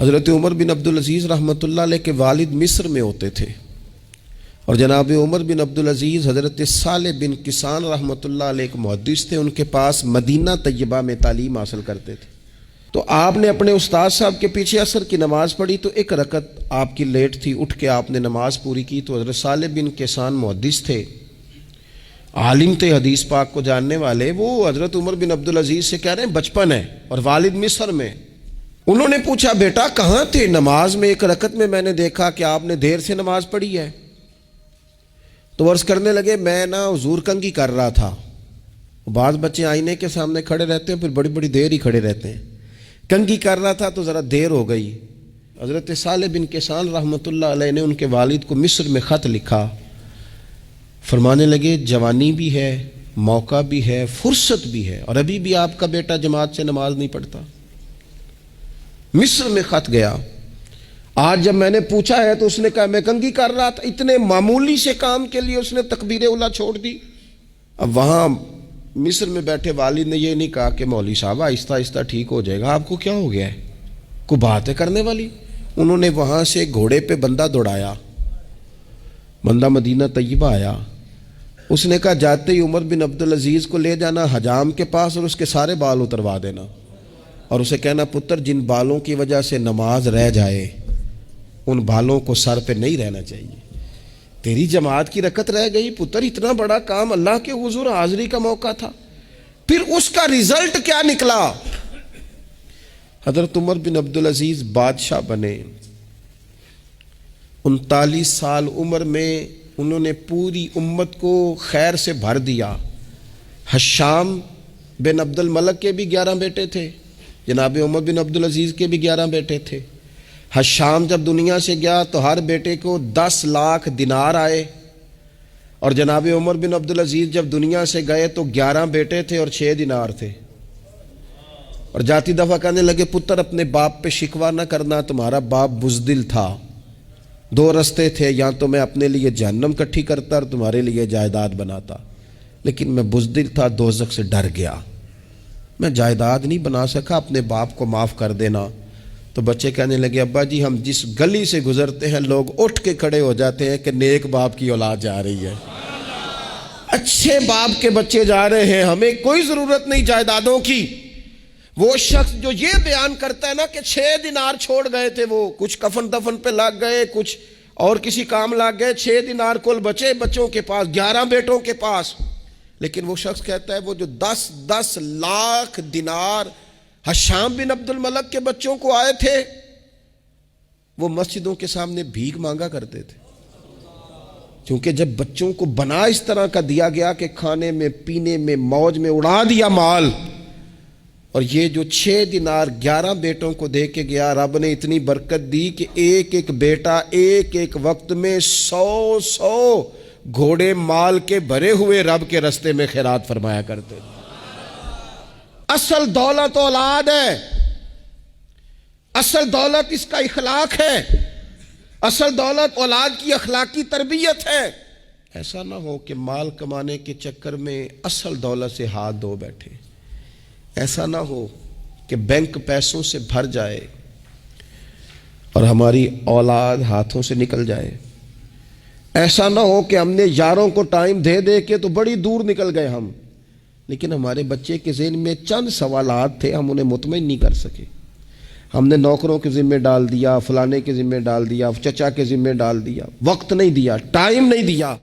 حضرت عمر بن عبدالعزیز رحمۃ اللہ علیہ کے والد مصر میں ہوتے تھے، اور جناب عمر بن عبدالعزیز حضرت صالح بن کسان رحمۃ اللہ علیہ ایک محدث تھے، ان کے پاس مدینہ طیبہ میں تعلیم حاصل کرتے تھے۔ تو آپ نے اپنے استاد صاحب کے پیچھے عصر کی نماز پڑھی تو ایک رکعت آپ کی لیٹ تھی، اٹھ کے آپ نے نماز پوری کی تو حضرت صالح بن کسان محدث تھے، عالم تھے، حدیث پاک کو جاننے والے، وہ حضرت عمر بن عبدالعزیز سے کہہ رہے ہیں بچپن ہے اور والد مصر میں۔ انہوں نے پوچھا بیٹا کہاں تھے نماز میں؟ ایک رکعت میں میں نے دیکھا کہ آپ نے دیر سے نماز پڑھی ہے۔ تو عرض کرنے لگے میں حضور کنگھی کر رہا تھا۔ بعض بچے آئینے کے سامنے کھڑے رہتے ہیں پھر بڑی بڑی دیر ہی کھڑے رہتے ہیں، کنگھی کر رہا تھا تو ذرا دیر ہو گئی۔ حضرت صالح بن کسان رحمۃ اللہ علیہ نے ان کے والد کو مصر میں خط لکھا، فرمانے لگے جوانی بھی ہے، موقع بھی ہے، فرصت بھی ہے، اور ابھی بھی آپ کا بیٹا جماعت سے نماز نہیں پڑھتا۔ مصر میں خط گیا۔ آج جب میں نے پوچھا ہے تو اس نے کہا میں کنگھی کر رہا تھا۔ اتنے معمولی سے کام کے لیے اس نے تکبیر اولیٰ چھوڑ دی۔ اب وہاں مصر میں بیٹھے والد نے یہ نہیں کہا کہ مولوی صاحب آہستہ آہستہ ٹھیک ہو جائے گا، آپ کو کیا ہو گیا ہے، کوئی بات ہے کرنے والی؟ انہوں نے وہاں سے گھوڑے پہ بندہ دوڑایا، بندہ مدینہ طیبہ آیا۔ اس نے کہا جاتے ہی عمر بن عبدالعزیز کو لے جانا حجام کے پاس اور اس کے سارے بال اتروا دینا، اور اسے کہنا پتر جن بالوں کی وجہ سے نماز رہ جائے ان بالوں کو سر پہ نہیں رہنا چاہیے، تیری جماعت کی رکعت رہ گئی پتر، اتنا بڑا کام، اللہ کے حضور حاضری کا موقع تھا۔ پھر اس کا ریزلٹ کیا نکلا؟ حضرت عمر بن عبدالعزیز بادشاہ بنے، 39 سال عمر میں انہوں نے پوری امت کو خیر سے بھر دیا۔ حشام بن عبد الملک کے بھی 11 بیٹے تھے، جناب عمر بن عبدالعزیز کے بھی 11 بیٹے تھے۔ حشام جب دنیا سے گیا تو ہر بیٹے کو 10 لاکھ دینار آئے، اور جناب عمر بن عبدالعزیز جب دنیا سے گئے تو 11 بیٹے تھے اور 6 دینار تھے۔ اور جاتی دفعہ کہنے لگے پتر اپنے باپ پہ شکوہ نہ کرنا، تمہارا باپ بزدل تھا، 2 رستے تھے، یا تو میں اپنے لیے جہنم کٹھی کرتا اور تمہارے لیے جائیداد بناتا، لیکن میں بزدل تھا، دوزخ سے ڈر گیا، میں جائیداد نہیں بنا سکا، اپنے باپ کو معاف کر دینا۔ تو بچے کہنے لگے ابا جی ہم جس گلی سے گزرتے ہیں لوگ اٹھ کے کھڑے ہو جاتے ہیں کہ نیک باپ کی اولاد جا رہی ہے، اچھے باپ کے بچے جا رہے ہیں، ہمیں کوئی ضرورت نہیں جائیدادوں کی۔ وہ شخص جو یہ بیان کرتا ہے نا کہ 6 دینار چھوڑ گئے تھے، وہ کچھ کفن دفن پہ لگ گئے، کچھ اور کسی کام لگ گئے، 6 دینار کل بچے بچوں کے پاس، 11 بیٹوں کے پاس، لیکن وہ شخص کہتا ہے وہ جو 10 لاکھ دینار حشام بن عبد الملک کے بچوں کو آئے تھے وہ مسجدوں کے سامنے بھیک مانگا کرتے تھے، کیونکہ جب بچوں کو بنا اس طرح کا دیا گیا کہ کھانے میں پینے میں موج میں اڑا دیا مال، اور یہ جو 6 دینار 11 بیٹوں کو دے کے گیا، رب نے اتنی برکت دی کہ ایک ایک بیٹا ایک ایک وقت میں 100 گھوڑے مال کے بھرے ہوئے رب کے رستے میں خیرات فرمایا کرتے تھے۔ اصل دولت اولاد ہے، اصل دولت اس کا اخلاق ہے، اصل دولت اولاد کی اخلاقی تربیت ہے۔ ایسا نہ ہو کہ مال کمانے کے چکر میں اصل دولت سے ہاتھ دھو بیٹھے، ایسا نہ ہو کہ بینک پیسوں سے بھر جائے اور ہماری اولاد ہاتھوں سے نکل جائے، ایسا نہ ہو کہ ہم نے یاروں کو ٹائم دے دے کے تو بڑی دور نکل گئے ہم، لیکن ہمارے بچے کے ذہن میں چند سوالات تھے، ہم انہیں مطمئن نہیں کر سکے، ہم نے نوکروں کے ذمہ ڈال دیا، فلانے کے ذمہ ڈال دیا، چچا کے ذمہ ڈال دیا، وقت نہیں دیا، ٹائم نہیں دیا۔